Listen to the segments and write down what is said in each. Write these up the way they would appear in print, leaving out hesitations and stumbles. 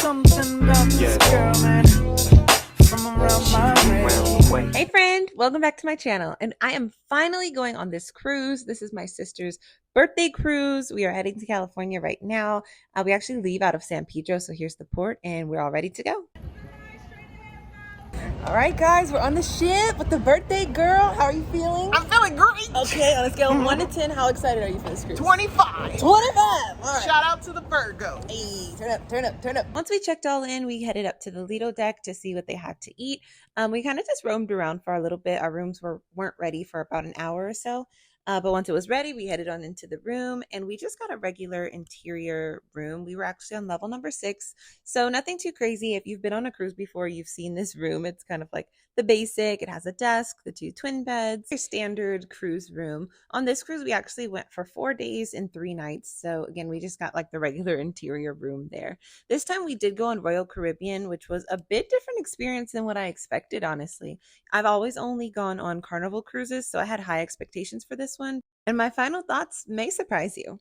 something about this girl, man. From around my way. Hey friend, welcome back to my channel. And I am finally going on this cruise. This is my sister's birthday cruise. We are heading to California right now. We actually leave out of San Pedro, so here's the port and we're all ready to go. All right, guys, we're on the ship with the birthday girl. How are you feeling? I'm feeling great. Okay, on a scale of 1 to 10, how excited are you for this cruise? 25. 25! All right. Shout out to the Virgo. Hey, turn up, turn up, turn up. Once we checked all in, we headed up to the Lido deck to see what they had to eat. We kind of just roamed around for a little bit. Our rooms weren't ready for about an hour or so. But once it was ready, we headed on into the room and we just got a regular interior room. We were actually on level number 6. So nothing too crazy. If you've been on a cruise before, you've seen this room. It's kind of like the basic. It has a desk, the 2 twin beds, your standard cruise room. On this cruise, we actually went for 4 days and 3 nights. So again, we just got like the regular interior room there. This time we did go on Royal Caribbean, which was a bit different experience than what I expected, honestly. I've always only gone on Carnival cruises, so I had high expectations for this one, and my final thoughts may surprise you.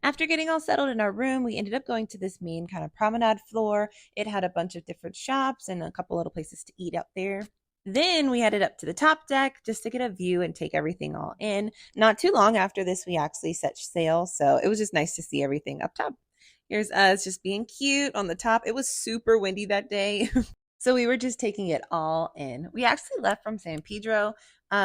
After getting all settled in our room, we ended up going to this main kind of promenade floor. It had a bunch of different shops and a couple little places to eat out there. Then we headed up to the top deck just to get a view and take everything all in. Not too long after this, we actually set sail, so it was just nice to see everything up top. Here's us just being cute on the top. It was super windy that day. So we were just taking it all in. We actually left from San Pedro,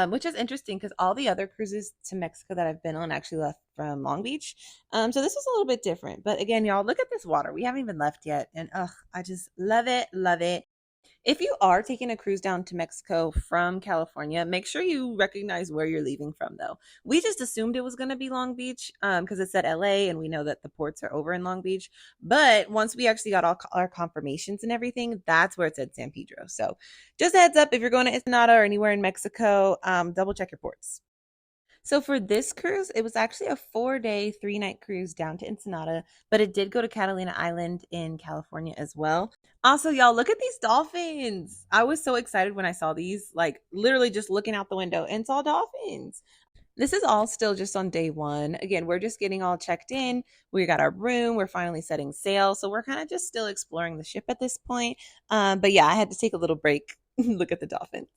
which is interesting because all the other cruises to Mexico that I've been on actually left from Long Beach. So this was a little bit different. But again, y'all, look at this water. We haven't even left yet. And I just love it, love it. If you are taking a cruise down to Mexico from California, make sure you recognize where you're leaving from, though. We just assumed it was going to be Long Beach because it said LA, and we know that the ports are over in Long Beach. But once we actually got all our confirmations and everything, that's where it said San Pedro. So just a heads up, if you're going to Ensenada or anywhere in Mexico, double check your ports. So for this cruise, it was actually a 4-day, 3-night cruise down to Ensenada, but it did go to Catalina Island in California as well. Also, y'all, look at these dolphins. I was so excited when I saw these, like literally just looking out the window and saw dolphins. This is all still just on day 1. Again, we're just getting all checked in. We got our room. We're finally setting sail. So we're kind of just still exploring the ship at this point. But yeah, I had to take a little break. Look at the dolphins.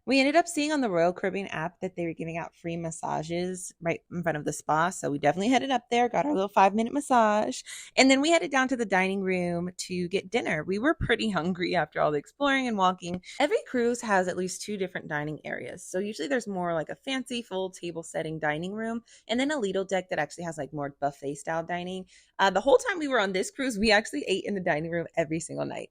We ended up seeing on the Royal Caribbean app that they were giving out free massages right in front of the spa. So we definitely headed up there, got our little 5-minute massage. And then we headed down to the dining room to get dinner. We were pretty hungry after all the exploring and walking. Every cruise has at least 2 different dining areas. So usually there's more like a fancy full table setting dining room and then a Lido deck that actually has like more buffet style dining. The whole time we were on this cruise, we actually ate in the dining room every single night.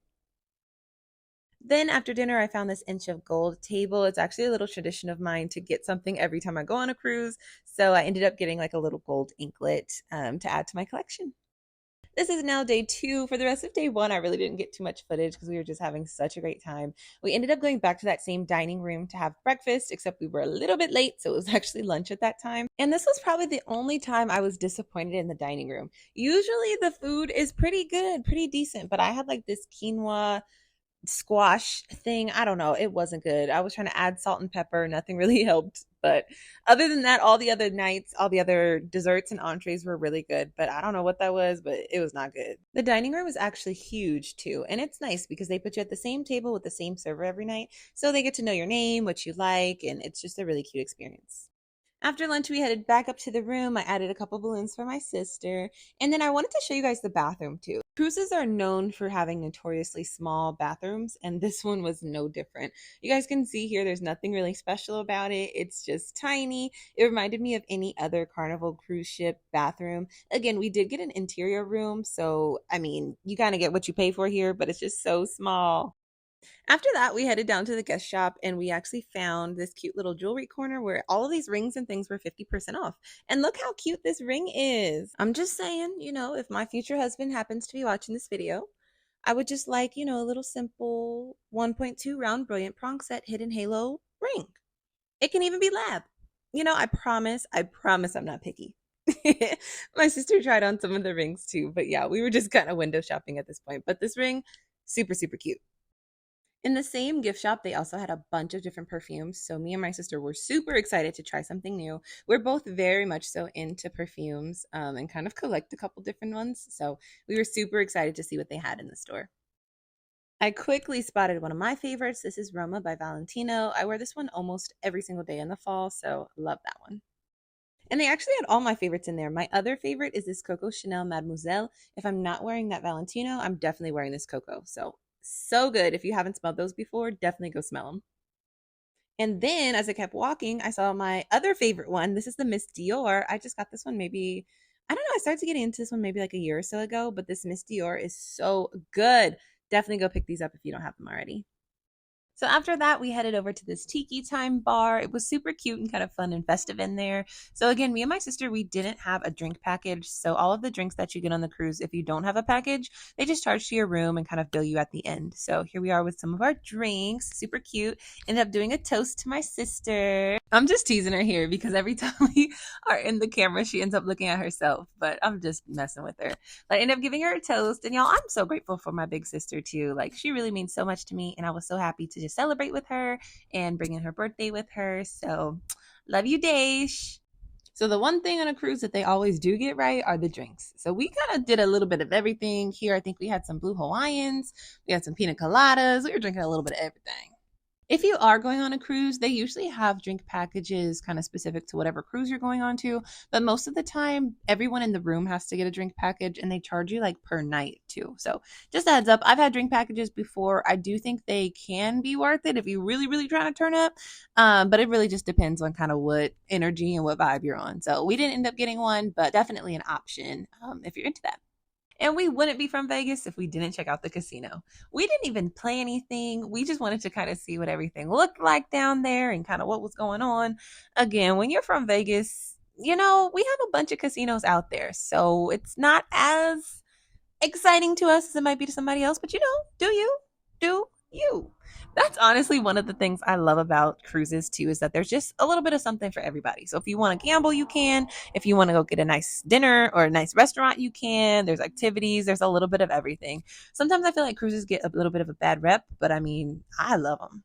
Then after dinner, I found this inch of gold table. It's actually a little tradition of mine to get something every time I go on a cruise. So I ended up getting like a little gold anklet to add to my collection. This is now day 2. For the rest of day 1, I really didn't get too much footage because we were just having such a great time. We ended up going back to that same dining room to have breakfast, except we were a little bit late, so it was actually lunch at that time. And this was probably the only time I was disappointed in the dining room. Usually the food is pretty good, pretty decent, but I had like this quinoa squash thing. I don't know. It wasn't good. I was trying to add salt and pepper. Nothing really helped. But other than that, all the other nights, all the other desserts and entrees were really good. But I don't know what that was, but it was not good. The dining room is actually huge too. And it's nice because they put you at the same table with the same server every night. So they get to know your name, what you like, and it's just a really cute experience. After lunch, we headed back up to the room. I added a couple balloons for my sister. And then I wanted to show you guys the bathroom too. Cruises are known for having notoriously small bathrooms, and this one was no different. You guys can see here, there's nothing really special about it. It's just tiny. It reminded me of any other Carnival cruise ship bathroom. Again, we did get an interior room, so I mean, you kind of get what you pay for here, but it's just so small. After that, we headed down to the guest shop and we actually found this cute little jewelry corner where all of these rings and things were 50% off. And look how cute this ring is. I'm just saying, you know, if my future husband happens to be watching this video, I would just like, you know, a little simple 1.2 round brilliant prong set hidden halo ring. It can even be lab. You know, I promise I'm not picky. My sister tried on some of the rings too, but yeah, we were just kind of window shopping at this point. But this ring, super, super cute. In the same gift shop, they also had a bunch of different perfumes. So me and my sister were super excited to try something new. We're both very much so into perfumes and kind of collect a couple different ones. So we were super excited to see what they had in the store. I quickly spotted one of my favorites. This is Roma by Valentino. I wear this one almost every single day in the fall, so love that one. And they actually had all my favorites in there. My other favorite is this Coco Chanel Mademoiselle. If I'm not wearing that Valentino, I'm definitely wearing this Coco. So good. If you haven't smelled those before, definitely go smell them. And then as I kept walking, I saw my other favorite one. This is the Miss Dior. I just got this one maybe, I don't know, I started getting into this one maybe like a year or so ago, but this Miss Dior is so good. Definitely go pick these up if you don't have them already. So after that, we headed over to this Tiki Time bar. It was super cute and kind of fun and festive in there. So again, me and my sister, we didn't have a drink package. So all of the drinks that you get on the cruise, if you don't have a package, they just charge to your room and kind of bill you at the end. So here we are with some of our drinks. Super cute. Ended up doing a toast to my sister. I'm just teasing her here because every time we are in the camera, she ends up looking at herself. But I'm just messing with her. But I ended up giving her a toast. And y'all, I'm so grateful for my big sister too. Like, she really means so much to me. And I was so happy to just celebrate with her and bring in her birthday with her. So love you, Dash. So the one thing on a cruise that they always do get right are the drinks. So we kind of did a little bit of everything here. I think we had some Blue Hawaiians, we had some pina coladas, we were drinking a little bit of everything. If you are going on a cruise, they usually have drink packages kind of specific to whatever cruise you're going on to. But most of the time, everyone in the room has to get a drink package and they charge you like per night too. So just a heads up, I've had drink packages before. I do think they can be worth it if you really, really trying to turn up. But it really just depends on kind of what energy and what vibe you're on. So we didn't end up getting one, but definitely an option if you're into that. And we wouldn't be from Vegas if we didn't check out the casino. We didn't even play anything. We just wanted to kind of see what everything looked like down there and kind of what was going on. Again, when you're from Vegas, you know, we have a bunch of casinos out there. So it's not as exciting to us as it might be to somebody else. But you know, do you? Do you? That's honestly one of the things I love about cruises too, is that there's just a little bit of something for everybody. So if you want to gamble, you can. If you want to go get a nice dinner or a nice restaurant, you can. There's activities. There's a little bit of everything. Sometimes I feel like cruises get a little bit of a bad rep, but I mean, I love them.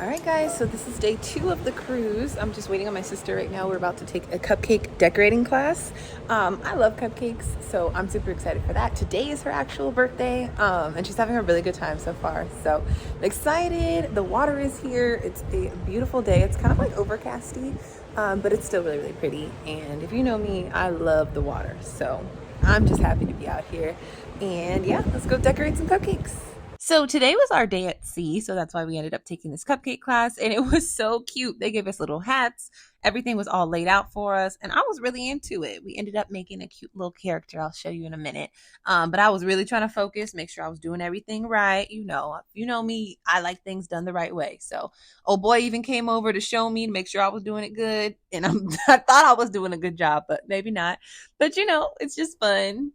All right, guys, so this is day 2 of the cruise. I'm just waiting on my sister right now. We're about to take a cupcake decorating class. I love cupcakes, so I'm super excited for that. Today is her actual birthday, and she's having a really good time so far. So excited. The water is here. It's a beautiful day. It's kind of like overcasty, but it's still really, really pretty. And if you know me, I love the water. So I'm just happy to be out here. And yeah, let's go decorate some cupcakes. So today was our day at sea, so that's why we ended up taking this cupcake class, and it was so cute. They gave us little hats. Everything was all laid out for us, and I was really into it. We ended up making a cute little character. I'll show you in a minute. But I was really trying to focus, make sure I was doing everything right. You know me, I like things done the right way. So, oh boy, even came over to show me to make sure I was doing it good, and I thought I was doing a good job, but maybe not. But you know, it's just fun.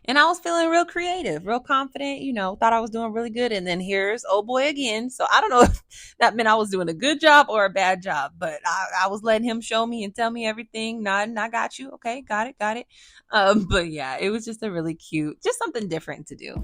And I was feeling real creative, real confident, you know, thought I was doing really good. And then here's old boy again. So I don't know if that meant I was doing a good job or a bad job, but I was letting him show me and tell me everything. Nodding, I got you. Okay, got it. But yeah, it was just a really cute, just something different to do.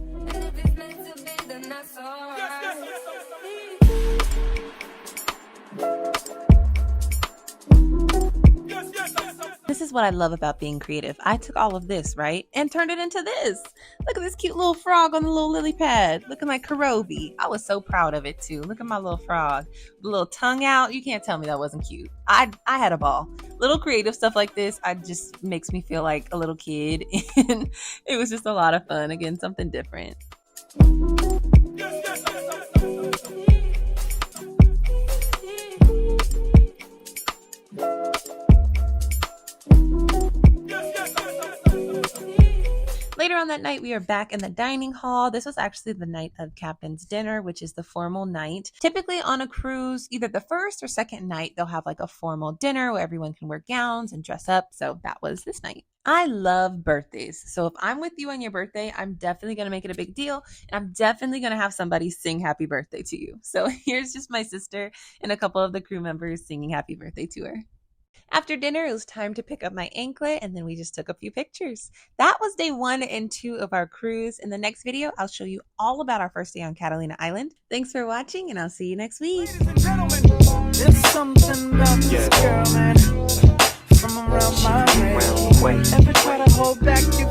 This is what I love about being creative. I took all of this, right, and turned it into this. Look at this cute little frog on the little lily pad, looking like Karobi. I was so proud of it too. Look at my little frog, the little tongue out. You can't tell me that wasn't cute. I had a ball. Little creative stuff like this, I just makes me feel like a little kid, and it was just a lot of fun. Again, something different. Later on that night, we are back in the dining hall. This was actually the night of captain's dinner, which is the formal night. Typically on a cruise, either the first or second night, they'll have like a formal dinner where everyone can wear gowns and dress up. So that was this night. I love birthdays. So if I'm with you on your birthday, I'm definitely going to make it a big deal. And I'm definitely going to have somebody sing happy birthday to you. So here's just my sister and a couple of the crew members singing happy birthday to her. After dinner, it was time to pick up my anklet, and then we just took a few pictures. That was day 1 and 2 of our cruise. In the next video, I'll show you all about our first day on Catalina Island. Thanks for watching, and I'll see you next week. Ladies and gentlemen, there's something about this girl, man. From around my way. Ever try to hold back your